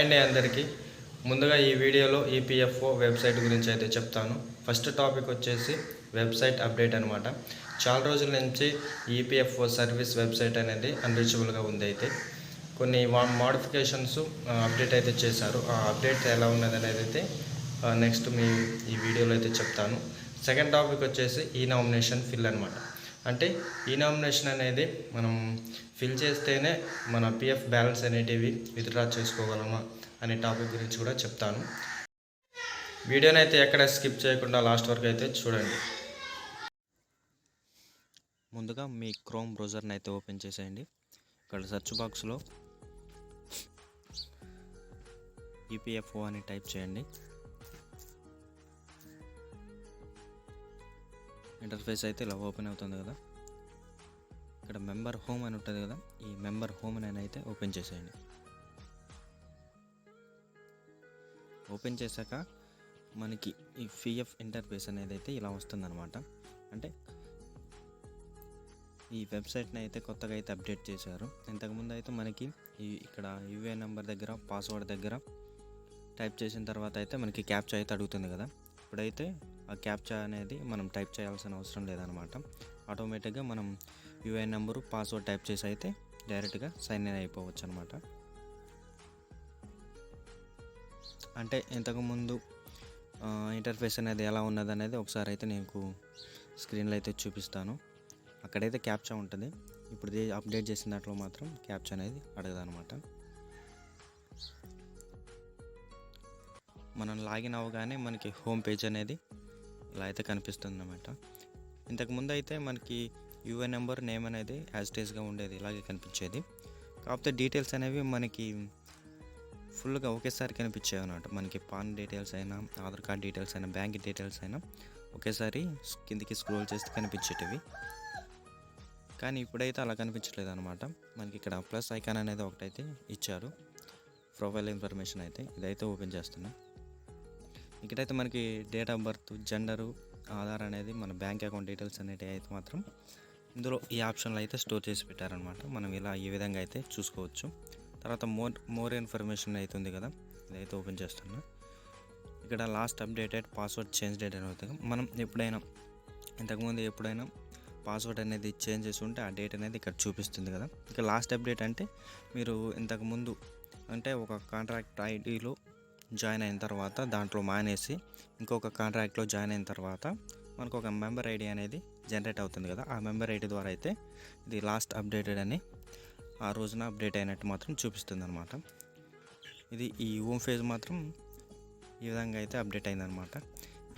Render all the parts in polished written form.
అండి అందరికీ. ముందుగా ఈ వీడియోలో ఈపీఎఫ్ఓ వెబ్సైట్ గురించి అయితే చెప్తాను. ఫస్ట్ టాపిక్ వచ్చేసి వెబ్సైట్ అప్డేట్ అనమాట. చాలా రోజుల నుంచి ఈపీఎఫ్ఓ సర్వీస్ వెబ్సైట్ అనేది అన్రీచబుల్గా ఉంది. అయితే కొన్ని మోడిఫికేషన్స్ అప్డేట్ అయితే చేశారు. ఆ అప్డేట్ ఎలా ఉన్నది అనేది అయితే నెక్స్ట్ ఈ వీడియోలో అయితే చెప్తాను. సెకండ్ టాపిక్ వచ్చేసి ఈ నామినేషన్ ఫిల్ అనమాట. అంటే ఈ నామినేషన్ అనేది మనం ఫిల్ చేస్తేనే మన పిఎఫ్ బ్యాలెన్స్ అనేటివి విత్డ్రా చేసుకోగలమా అనే టాపిక్ గురించి కూడా చెప్తాను. వీడియోని అయితే ఎక్కడ స్కిప్ చేయకుండా లాస్ట్ వరకు అయితే చూడండి. ముందుగా మీ క్రోమ్ బ్రౌజర్ని అయితే ఓపెన్ చేసేయండి. ఇక్కడ సెర్చ్ బాక్స్లో ఈపీఎఫ్ఓ అని టైప్ చేయండి. ఇంటర్ఫేస్ అయితే ఇలా ఓపెన్ అవుతుంది కదా. ఇక్కడ మెంబర్ హోమ్ అని ఉంటుంది కదా, ఈ మెంబర్ హోమ్ అని అయితే ఓపెన్ చేసేయండి. ఓపెన్ చేశాక మనకి ఈ పిఎఫ్ ఇంటర్ఫేస్ అనేది అయితే ఇలా వస్తుందన్నమాట. అంటే ఈ వెబ్సైట్ని అయితే కొత్తగా అయితే అప్డేట్ చేశారు. ఇంతకుముందు అయితే మనకి ఇక్కడ యూఏఎన్ నెంబర్ దగ్గర పాస్వర్డ్ దగ్గర టైప్ చేసిన తర్వాత అయితే మనకి క్యాప్చా అయితే అడుగుతుంది కదా. ఇప్పుడైతే ఆ క్యాప్చా అనేది మనం టైప్ చేయాల్సిన అవసరం లేదనమాట. ఆటోమేటిక్గా మనం యూఐఎన్ నెంబరు పాస్వర్డ్ టైప్ చేసి అయితే డైరెక్ట్గా సైన్ ఇన్ అయిపోవచ్చు అనమాట. అంటే ఇంతకుముందు ఇంటర్ఫేస్ అనేది ఎలా ఉన్నది అనేది ఒకసారి అయితే నేను స్క్రీన్లో అయితే చూపిస్తాను. అక్కడైతే క్యాప్చా ఉంటుంది. ఇప్పుడు అప్డేట్ చేసిన దాంట్లో మాత్రం క్యాప్చా అనేది అడగదనమాట. మనం లాగిన్ అవ్వగానే మనకి హోమ్ పేజ్ అనేది ఇలా అయితే కనిపిస్తుంది అన్నమాట. ఇంతకుముందు అయితే మనకి యూఏఎన్ నెంబర్ నేమ్ అనేది యాజ్టేజ్గా ఉండేది, ఇలాగే కనిపించేది. కాకపోతే డీటెయిల్స్ అనేవి మనకి ఫుల్గా ఒకేసారి కనిపించాయి అన్నమాట. మనకి పాన్ డీటెయిల్స్ అయినా, ఆధార్ కార్డ్ డీటెయిల్స్ అయినా, బ్యాంక్ డీటెయిల్స్ అయినా ఒకేసారి కిందికి స్క్రోల్ చేస్తే కనిపించేటివి. కానీ ఇప్పుడైతే అలా కనిపించలేదు అనమాట. మనకి ఇక్కడ ప్లస్ ఐకాన్ అనేది ఒకటైతే ఇచ్చారు, ప్రొఫైల్ ఇన్ఫర్మేషన్ అయితే. ఇదైతే ఓపెన్ చేస్తున్నాం. ఇక్కడైతే మనకి date of birth, gender, Aadhaar అనేది మన బ్యాంక్ అకౌంట్ డీటెయిల్స్ అనేవి అయితే మాత్రం ఇందులో ఈ ఆప్షన్లో అయితే స్టోర్ చేసి పెట్టారనమాట. మనం ఇలా ఈ విధంగా అయితే చూసుకోవచ్చు. తర్వాత మోర్ ఇన్ఫర్మేషన్ అయితే ఉంది కదా, ఇదైతే ఓపెన్ చేస్తున్నా. ఇక్కడ last updated password change date అని అవుతుంది. మనం ఇంతకుముందు ఎప్పుడైనా పాస్వర్డ్ అనేది చేంజ్ చేసి ఉంటే ఆ డేట్ అనేది ఇక్కడ చూపిస్తుంది కదా. ఇక లాస్ట్ అప్డేట్ అంటే మీరు ఇంతకుముందు అంటే ఒక కాంట్రాక్ట్ ఐడిలో జాయిన్ అయిన తర్వాత దాంట్లో మానేసి ఇంకొక కాంట్రాక్ట్లో జాయిన్ అయిన తర్వాత మనకు ఒక మెంబర్ ఐడి అనేది జనరేట్ అవుతుంది కదా. ఆ మెంబర్ ఐడి ద్వారా అయితే ఇది లాస్ట్ అప్డేటెడ్ అని ఆ రోజున అప్డేట్ అయినట్టు మాత్రం చూపిస్తుంది అనమాట. ఇది ఈ హోమ్ పేజ్ మాత్రం ఈ విధంగా అయితే అప్డేట్ అయిందనమాట.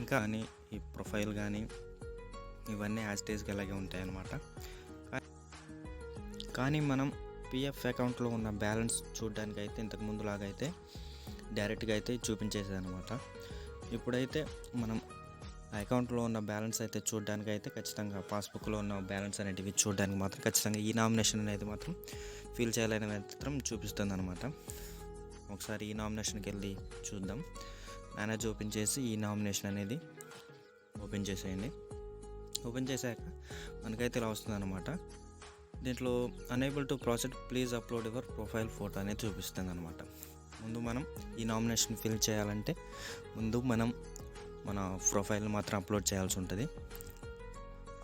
ఇంకా అని ఈ ప్రొఫైల్ కానీ ఇవన్నీ యాజ్టేజ్గా అలాగే ఉంటాయన్నమాట. కానీ మనం పిఎఫ్ అకౌంట్లో ఉన్న బ్యాలెన్స్ చూడడానికి అయితే ఇంతకుముందు లాగా అయితే డైరెక్ట్గా అయితే చూపించేసేది అనమాట. ఇప్పుడైతే మనం అకౌంట్లో ఉన్న బ్యాలెన్స్ అయితే చూడడానికి అయితే ఖచ్చితంగా పాస్బుక్లో ఉన్న బ్యాలెన్స్ అనేటివి చూడడానికి మాత్రం ఖచ్చితంగా ఈ నామినేషన్ అనేది మాత్రం ఫిల్ చేయాలని మాత్రం చూపిస్తుంది అనమాట. ఒకసారి ఈ నామినేషన్కి వెళ్ళి చూద్దాం. మేనేజ్ ఓపెన్ చేసి ఈ నామినేషన్ అనేది ఓపెన్ చేసేయండి. ఓపెన్ చేశాక మనకైతే ఇలా వస్తుంది అనమాట. దీంట్లో unable to process, please upload your profile photo అనేది చూపిస్తుంది అనమాట. ముందు మనం ఈ నామినేషన్ ఫిల్ చేయాలంటే ముందు మనం మన ప్రొఫైల్ మాత్రం అప్లోడ్ చేయాల్సి ఉంటుంది.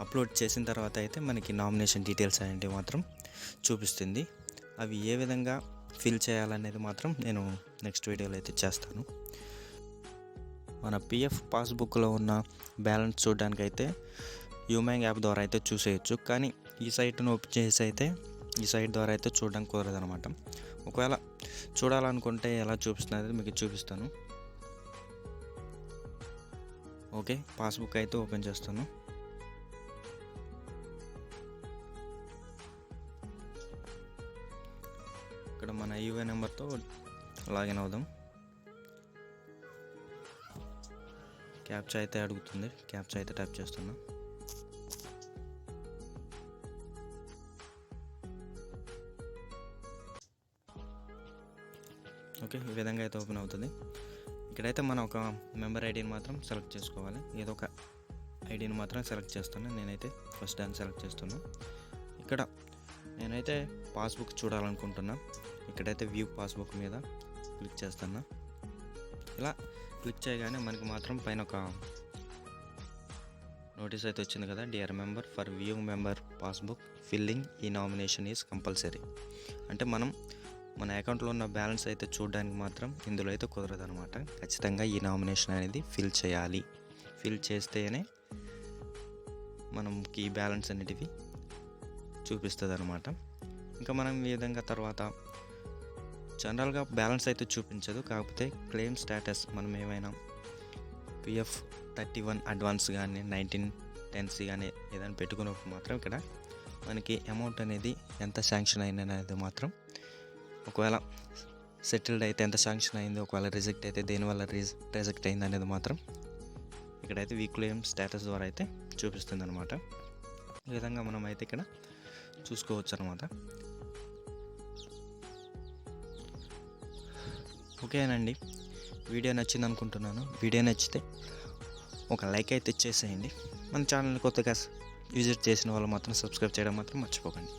అప్లోడ్ చేసిన తర్వాత అయితే మనకి నామినేషన్ డీటెయిల్స్ అనేవి మాత్రం చూపిస్తుంది. అవి ఏ విధంగా ఫిల్ చేయాలనేది మాత్రం నేను నెక్స్ట్ వీడియోలో అయితే చేస్తాను. మన పిఎఫ్ పాస్బుక్లో ఉన్న బ్యాలెన్స్ చూడడానికి అయితే యూమ్యాంగ్ యాప్ ద్వారా అయితే చూసేయచ్చు. కానీ ఈ సైట్ను ఓపెన్ చేసి అయితే ఈ సైట్ ద్వారా అయితే చూడడానికి కుదరదు అనమాట. ఒకవేళ చూడాలనుకుంటే ఎలా చూపిస్తుంది మీకు చూపిస్తాను. ఓకే, పాస్బుక్ అయితే ఓపెన్ చేస్తాను. ఇక్కడ మన యూఏఎన్ నెంబర్తో లాగిన్ అవుదాం. క్యాప్చా అయితే అడుగుతుంది, క్యాప్చా అయితే టైప్ చేస్తున్నా. ఓకే, ఈ విధంగా అయితే ఓపెన్ అవుతుంది. ఇక్కడైతే మనం ఒక మెంబర్ ఐడిని మాత్రం సెలెక్ట్ చేసుకోవాలి. ఏదో ఒక ఐడిని మాత్రం సెలెక్ట్ చేస్తాను. నేనైతే ఫస్ట్ దాన్ని సెలెక్ట్ చేస్తున్నాను. ఇక్కడ నేనైతే పాస్బుక్ చూడాలనుకుంటున్నా. ఇక్కడైతే వ్యూ పాస్బుక్ మీద క్లిక్ చేస్తున్నా. ఇలా క్లిక్ చేయగానే మనకి మాత్రం పైన ఒక నోటీస్ అయితే వచ్చింది కదా, dear member for viewing member passbook filling ఈ నామినేషన్ ఈజ్ కంపల్సరీ. అంటే మనం మన అకౌంట్లో ఉన్న బ్యాలెన్స్ అయితే చూడడానికి మాత్రం ఇందులో అయితే కుదరదు అనమాట. ఖచ్చితంగా ఈ నామినేషన్ అనేది ఫిల్ చేయాలి. ఫిల్ చేస్తేనే మనకి బ్యాలెన్స్ అనేటివి చూపిస్తుంది అనమాట. ఇంకా మనం ఈ విధంగా తర్వాత జనరల్గా బ్యాలెన్స్ అయితే చూపించదు, కాకపోతే క్లెయిమ్ స్టేటస్ మనం ఏమైనా పిఎఫ్ 31 అడ్వాన్స్ కానీ 1910C కానీ ఏదైనా పెట్టుకున్నప్పుడు మాత్రం ఇక్కడ మనకి అమౌంట్ అనేది ఎంత శాంక్షన్ అయింది అనేది మాత్రం, ఒకవేళ సెటిల్డ్ అయితే ఎంత శాంక్షన్ అయింది, ఒకవేళ రిజెక్ట్ అయితే దేనివల్ల రిజెక్ట్ అయింది అనేది మాత్రం ఇక్కడైతే వీ క్లెయిమ్ స్టేటస్ ద్వారా అయితే చూపిస్తుంది అనమాట. ఈ విధంగా మనం అయితే ఇక్కడ చూసుకోవచ్చు అనమాట. ఓకేనండి, వీడియో నచ్చింది అనుకుంటున్నాను. వీడియో నచ్చితే ఒక లైక్ అయితే ఇచ్చేసేయండి. మన ఛానల్ని కొత్తగా విజిట్ చేసిన వాళ్ళు మాత్రం సబ్స్క్రైబ్ చేయడం మాత్రం మర్చిపోకండి.